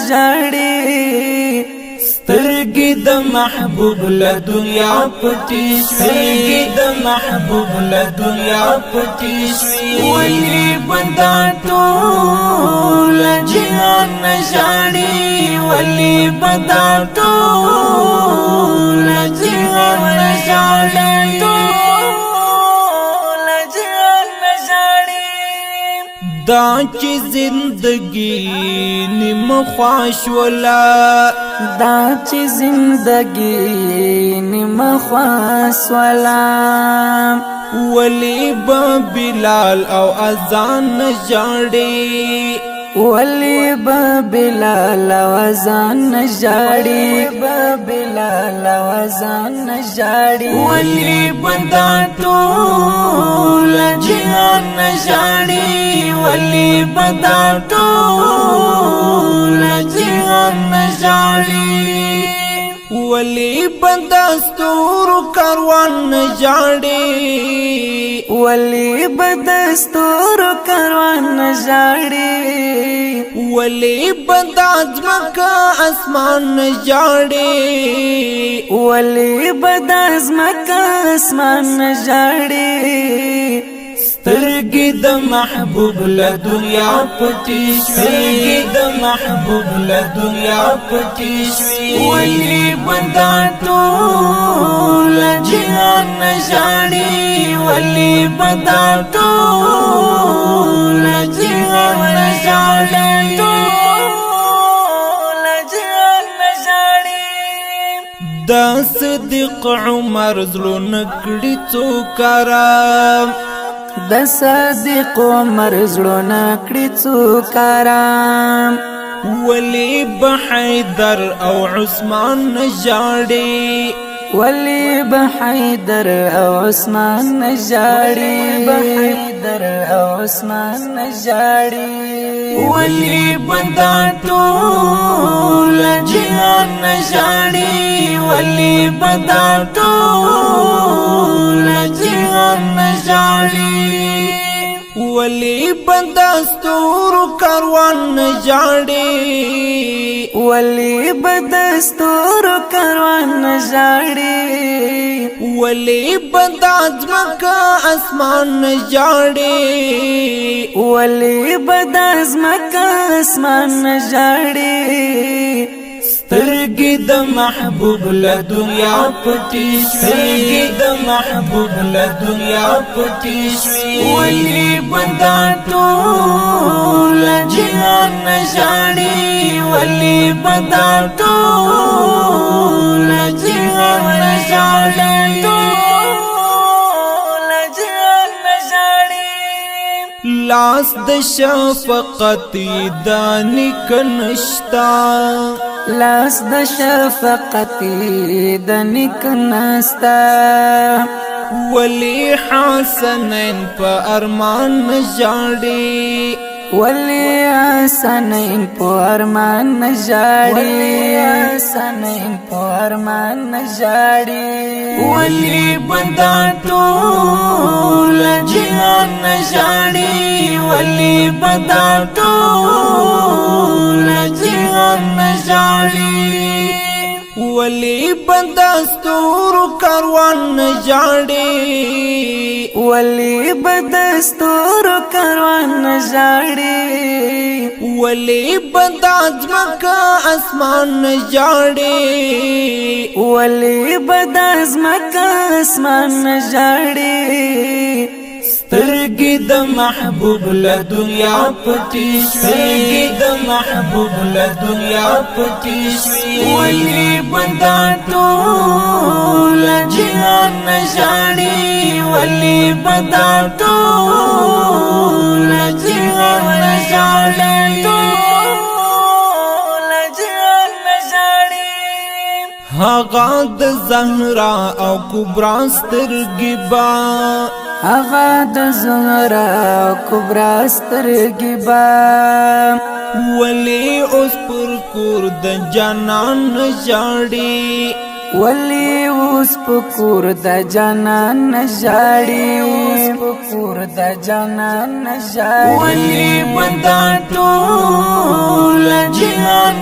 نجاړي سترګې د محبوب له دنیا پټې سترګې د محبوب له دنیا پټې ولې بندا ټول جهان نجاړي ولې بندا ټول جهان نجاړي دا چې زندگی نیم خواش ولا دا چې زندگی نیم خواش ولا ولی با بلال او اذان نجاړي ولی با بلال او اذان نجاړي بلال او اذان نجاړي ولی بندا ټول جهان نجاړي ولی بندا ټول جهان نجاړي ولی بندا ستور کاروان نجاړي ولی بدستور کاروان نجاړي ولی بندا ځمکه اسمان نجاړي ولی بدازمکه اسمان نجاړي سترګې د محبوب له دنیا پټې سترګې د محبوب له دنیا پټې ولې بندا ټول جهان نجاړي ولې بندا ټول جهان نجاړي دا صدیق عمر زلو نکړي څوکارا د صدیق عمر زړه نکړي څوکارا ولی بحیدر او عثمان نجاړي ولی بحیدر او عثمان نجاړي بحیدر او عثمان نجاړي ولی بندا ټول جهان نجاړي ولی بندا ټول جهان نجاړي ولی بندا ستور کاروان نجاړي ولی بدستور کاروان نجاړي ولی بندا ځمکه اسمان نجاړي ولی بدازمکه اسمان نجاړي سترګې د محبوب له دنیا پټې سترګې د محبوب له دنیا پټې ولې بندا ټول جهان نجاړي ولې بندا ټول جهان نجاړي لاس د شفقت دانی کنشتا لاس د شفقت د نکنستا ولی حسنین په ارمان نجاړي ولی حسنین په ارمان نجاړي حسنین په ارمان نجاړي ولی بندا ټول جهان نجاړي ولی بندا ټول جهان نجاړي ولی بندا ستور کاروان نجاړي ولی بدستور کاروان نجاړي ولی بندا ځمکه اسمان نجاړي ولی بدازمکه اسمان نجاړي سترګې د محبوب له دنیا پټې سترګې د محبوب له دنیا پټې ولې بندا ټول جهان نجاړي ولې بندا ټول جهان نجاړي هغه د زهرا او کبرا سترګې با هغه د زهرا کبرا سترګې با ولی اوس پر کور د جانان نجاړي ولی اوس پکور د جانان نجاړي اوس پکور د جانان نجاړي ولی بندا ټول جهان